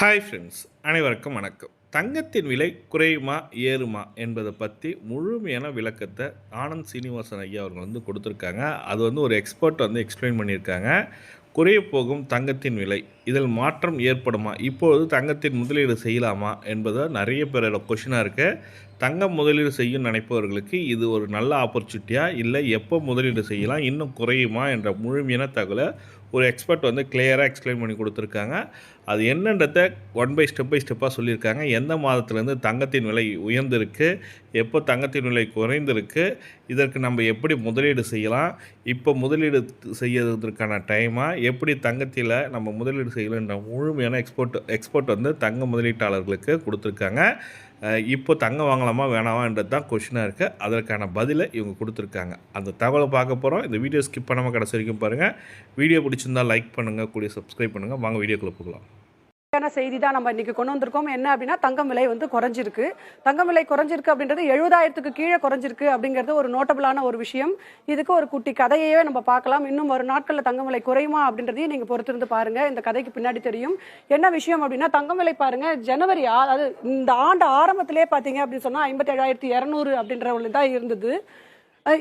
Hi friends, அனைவருக்கும் வணக்கம். தங்கத்தின் விலை குறையுமா ஏறுமா என்பதை பற்றி முழுமையான விளக்கத்தை ஆனந்த் சீனிவாசன் ஐயா அவர்கள் கொடுத்துருக்காங்க. அது ஒரு எக்ஸ்பர்ட் எக்ஸ்பிளைன் பண்ணியிருக்காங்க. குறைய போகும் தங்கத்தின் விலை, இதில் மாற்றம் ஏற்படுமா, இப்பொழுது தங்கத்தின் முதலீடு செய்யலாமா என்பது நிறைய பேரோட கொஷினாக இருக்குது. தங்கம் முதலீடு செய்யும் நினைப்பவர்களுக்கு இது ஒரு நல்ல ஆப்பர்ச்சுனிட்டியாக, இல்லை எப்போ முதலீடு செய்யலாம், இன்னும் குறையுமா என்ற முழுமையான தகவலை ஒரு எக்ஸ்பர்ட் கிளியராக எக்ஸ்பிளைன் பண்ணி கொடுத்துருக்காங்க. அது என்னன்றதை பை ஸ்டெப்பாக சொல்லியிருக்காங்க. எந்த மாதத்துலேருந்து தங்கத்தின் விலை உயர்ந்திருக்கு, எப்போ தங்கத்தின் விலை குறைந்திருக்கு, இதற்கு நம்ம எப்படி முதலீடு செய்யலாம், இப்போ முதலீடு செய்யறதுக்கான டைமாக, எப்படி தங்கத்தில் நம்ம முதலீடு செய்யலான்ற முழுமையான எக்ஸ்பர்ட் தங்க முதலீட்டாளர்களுக்கு கொடுத்துருக்காங்க. இப்போ தங்கம் வாங்கலாமா வேணாமான்றது தான் கொஷினாக இருக்குது. அதற்கான பதிலை இவங்க கொடுத்துருக்காங்க. அந்த தகவலை பார்க்க போகிறோம். இந்த வீடியோ ஸ்கிப் பண்ணாமல் கடைசி வரைக்கும் பாருங்கள். வீடியோ பிடிச்சிருந்தால் லைக் பண்ணுங்கள், கூடிய சப்ஸ்கிரைப் பண்ணுங்கள். வாங்க வீடியோக்குள்ளே போகலாம். செய்தி தான் நம்ம இன்னைக்கு கொண்டு வந்திருக்கோம். என்ன அப்படின்னா, தங்கம் விலை குறைஞ்சிருக்கு. தங்கம் விலை குறைஞ்சிருக்கு அப்படின்றது 70,000க்கு கீழே குறைஞ்சிருக்கு அப்படிங்கிறது ஒரு நோட்டபிளான ஒரு விஷயம். இதுக்கு ஒரு குட்டி கதையவே நம்ம பார்க்கலாம். இன்னும் ஒரு நாட்களில் தங்கம் விலை குறையுமா அப்படின்றதையும் நீங்க பொறுத்திருந்து பாருங்க. இந்த கதைக்கு பின்னாடி தெரியும் என்ன விஷயம் அப்படின்னா, தங்கம் விலை பாருங்க, ஜனவரி அதாவது இந்த ஆண்டு ஆரம்பத்திலே பாத்தீங்க அப்படின்னு சொன்னா 57,200 அப்படின்ற தான் இருந்தது.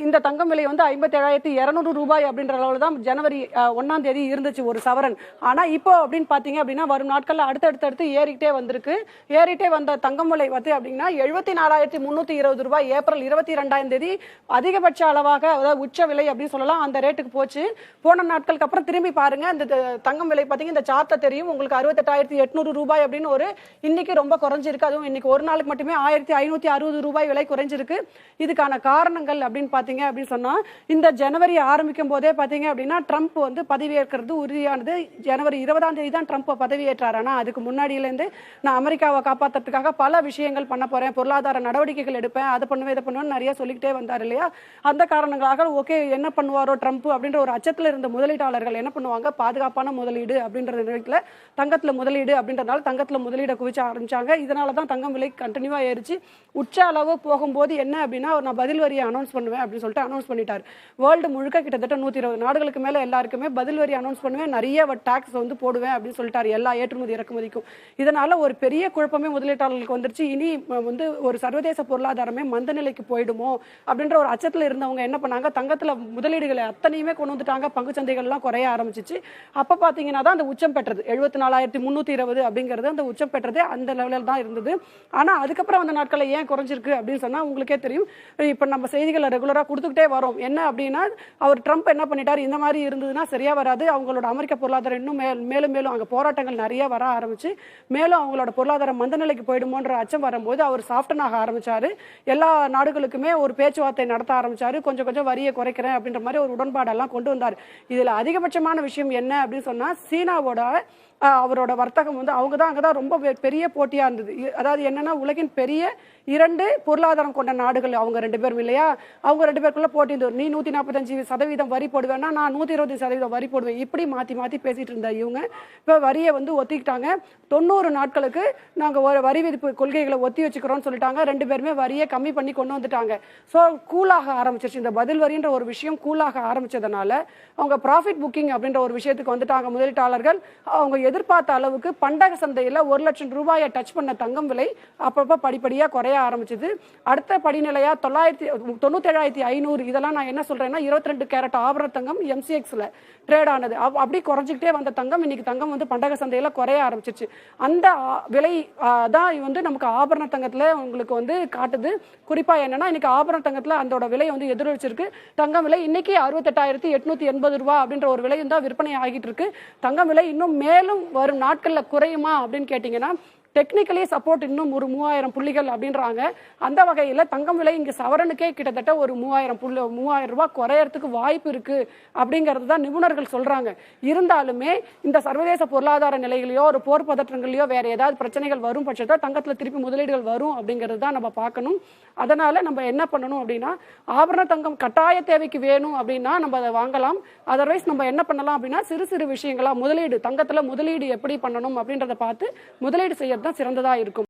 இந்த தங்கம் விலை 57,200 ரூபாய் அப்படின்ற அளவில் தான் ஜனவரி 1ஆம் தேதி இருந்துச்சு ஒரு சவரன். ஆனா இப்போ அப்படின்னு பாத்தீங்க அப்படின்னா, வரும் நாட்கள்ல அடுத்தடுத்து ஏறிக்கிட்டே வந்திருக்கு. ஏறிட்டே வந்த தங்கம் விலை அப்படின்னா 74,320 ரூபாய் ஏப்ரல் 22ஆம் தேதி அதிகபட்ச அளவாக, அதாவது உச்ச விலை அப்படின்னு சொல்லலாம், அந்த ரேட்டுக்கு போச்சு. போன நாட்களுக்கு அப்புறம் திரும்பி பாருங்க, இந்த தங்கம் விலை பாத்தீங்க, இந்த சார்ட்ட தெரியும் உங்களுக்கு 68,800 ரூபாய் அப்படின்னு இன்னைக்கு ரொம்ப குறைஞ்சிருக்கு. அதுவும் இன்னைக்கு ஒரு நாளுக்கு மட்டுமே 1,560 ரூபாய் விலை குறைஞ்சிருக்கு. இதுக்கான காரணங்கள் அப்படின்னு பாத்தீங்க அப்படின்னு சொன்னா, இந்த ஜனவரி ஆரம்பிக்கும் போதே பாத்தீங்க அப்படின்னா, ட்ரம்ப் பதவியேற்கிறது உறுதியானது. ஜனவரி 20ஆம் தேதி தான் ட்ரம்ப் பதவியேற்றார். ஆனா அதுக்கு முன்னாடியில இருந்து நான் அமெரிக்காவை காப்பாற்றுறதுக்காக பல விஷயங்கள் பண்ண போறேன், பொருளாதார நடவடிக்கைகள் எடுப்பேன், அதை பண்ணுவேன் இதை பண்ணுவேன் நிறைய சொல்லிக்கிட்டே வந்தார் இல்லையா. அந்த காரணங்களாக ஓகே என்ன பண்ணுவாரோ ட்ரம்ப் அப்படின்ற ஒரு அச்சத்தில் இருந்த முதலீட்டாளர்கள் என்ன பண்ணுவாங்க, பாதுகாப்பான முதலீடு அப்படின்ற நிலையத்தில் தங்கத்துல முதலீடு அப்படின்றதுனால தங்கத்துல முதலீடை குவிச்ச ஆரம்பிச்சாங்க. இதனாலதான் தங்கம் விலை கண்டினியூவா ஏறிச்சு. உச்ச அளவு போகும்போது என்ன அப்படின்னா, நான் பதில் வரியை அனௌன்ஸ் பண்ணுவேன் அப்படின்னு சொல்லிட்டு அனௌன்ஸ் பண்ணிட்டார். வேர்ல்டு முழுக்க கிட்டத்தட்ட 120 நாடுகளுக்கு மேல எல்லாருக்குமே பதில் வரி அனௌன்ஸ் பண்ணுவேன், நிறைய டாக்ஸ் போடுவேன் அப்படின்னு சொல்லிட்டார் எல்லா ஏற்றுமதி இறக்குமதிக்கும். இதனால ஒரு பெரிய குழப்பமே முதலீட்டாளர்களுக்கு வந்துருச்சு. இனி ஒரு சர்வதேச பொருளாதாரமே மந்த நிலைக்கு போயிடுமோ அப்படின்ற ஒரு அச்சத்தில் இருந்தவங்க என்ன பண்ணாங்க, தங்கத்துல முதலீடுகளை அத்தனையுமே கொண்டு வந்துட்டாங்க. பங்கு சந்தைகள்லாம் குறைய ஆரம்பிச்சிச்சு. அப்ப பாத்தீங்கன்னா தான் அந்த உச்சம் பெற்றது 74,320 அப்படிங்கிறது அந்த உச்சம் பெற்றதே அந்த லெவலில் தான் இருந்தது. ஆனா அதுக்கப்புறம் அந்த நாட்களில் ஏன் குறைஞ்சிருக்கு அப்படின்னு சொன்னா உங்களுக்கே தெரியும். இப்ப நம்ம செய்திகளை ரெகுலரா கொடுத்துக்கிட்டே வரோம். என்ன அப்படின்னா, அவர் ட்ரம்ப் என்ன பண்ணிட்டார், இந்த மாதிரி இருந்ததுன்னா சரியா வராது, அவங்களோட அமெரிக்க பொருளாதாரம் இன்னும் மேலும் மேலும் அங்க போராட்டங்கள் நிறைய வர ஆரம்பிச்சு மேலும் அவங்களோட பொருளாதாரம் மந்த நிலைக்கு போயிடுமோன்ற அச்சம் வரும்போது அவர் சாஃப்டன் ஆக ஆரம்பிச்சாரு. எல்லா நாடுகளுக்குமே ஒரு பேச்சுவார்த்தை நடத்த ஆரம்பிச்சாரு. கொஞ்சம் கொஞ்சம் வரியை குறைக்கிறேன் அப்படின்ற மாதிரி ஒரு உடன்பாடெல்லாம் கொண்டு வந்தார். இதுல அதிகபட்சமான விஷயம் என்ன அப்படின்னு சொன்னா, சீனாவோட அவரோட வர்த்தகம் அவங்க தான் அங்கதான் ரொம்ப பெரிய போட்டியா இருந்தது. அதாவது என்னன்னா, உலகின் பெரிய 2 பொருளாதாரம் கொண்ட நாடுகள் அவங்க 2 பேரும் இல்லையா. அவங்க 2 பேருக்குள்ள போட்டி இருந்தது. நீ 145% வரி போடுவேன்னா நான் 120% வரி போடுவேன், இப்படி மாத்தி மாத்தி பேசிட்டு இருந்தா இவங்க. இப்ப வரியை ஒத்திக்கிட்டாங்க. 90 நாட்களுக்கு நாங்க ஒரு வரி விதிப்பு கொள்கைகளை ஒத்தி வச்சுக்கிறோம்னு சொல்லிட்டாங்க. 2 பேருமே வரியை கம்மி பண்ணி கொண்டு வந்துட்டாங்க. ஸோ கூலாக ஆரம்பிச்சிருச்சு இந்த பதில் வரின்ற ஒரு விஷயம். கூலாக ஆரம்பிச்சதுனால அவங்க ப்ராஃபிட் புக்கிங் அப்படின்ற ஒரு விஷயத்துக்கு வந்துட்டாங்க முதலீட்டாளர்கள். அவங்க எதிர்பார்த்த அளவுக்கு பண்டக சந்தையில் 1 லட்சம் ரூபாயை டச் பண்ண தங்கம் விலை அப்பப்ப படிப்படியா குறைய ஆரம்பிச்சது. அடுத்த படிநிலையா 97,500, இதெல்லாம் நான் என்ன சொல்றேன்னா 22 கேரட் ஆபரண தங்கம் MCXல ட்ரேட் ஆனது. அப்படி குறைஞ்சிக்கிட்டே வந்த தங்கம் இன்னைக்கு தங்கம் பண்டக சந்தையில குறைய ஆரம்பிச்சிருச்சு. அந்த விலை தான் நமக்கு ஆபரண தங்கத்துல உங்களுக்கு காட்டுது. குறிப்பா என்னன்னா, இன்னைக்கு ஆபரண தங்கத்துல அதோட விலை எதிரொலிச்சிருக்கு. தங்கம் விலை இன்னைக்கு 68,880 ரூபாய் அப்படின்ற ஒரு விலை தான் விற்பனை ஆகிட்டு இருக்கு. தங்கம் விலை இன்னும் மேலும் வரும் நாட்கள்ல குறையுமா அப்படின்னு கேட்டீங்கன்னா, டெக்னிக்கலி சப்போர்ட் இன்னும் ஒரு 3000 புள்ளிகள் அப்படின்றாங்க. அந்த வகையில் தங்கம் விலை இங்கு சவரனுக்கே கிட்டத்தட்ட ஒரு 3000 ரூபாய் குறையறதுக்கு வாய்ப்பு இருக்கு அப்படிங்கிறது தான் நிபுணர்கள் சொல்றாங்க. இருந்தாலுமே இந்த சர்வதேச பொருளாதார நிலைகளையோ ஒரு போர் பதற்றங்களையோ வேற ஏதாவது பிரச்சனைகள் வரும் பட்சத்தில் தங்கத்துல திருப்பி முதலீடுகள் வரும் அப்படிங்கிறது தான் நம்ம பார்க்கணும். அதனால நம்ம என்ன பண்ணணும் அப்படின்னா, ஆபரண தங்கம் கட்டாய தேவைக்கு வேணும் அப்படின்னா நம்ம அதை வாங்கலாம். அதர்வைஸ் நம்ம என்ன பண்ணலாம் அப்படின்னா, சிறு சிறு விஷயங்களா முதலீடு, தங்கத்துல முதலீடு எப்படி பண்ணணும் அப்படின்றத பார்த்து முதலீடு செய்யறது சிறந்ததா இருக்கும்.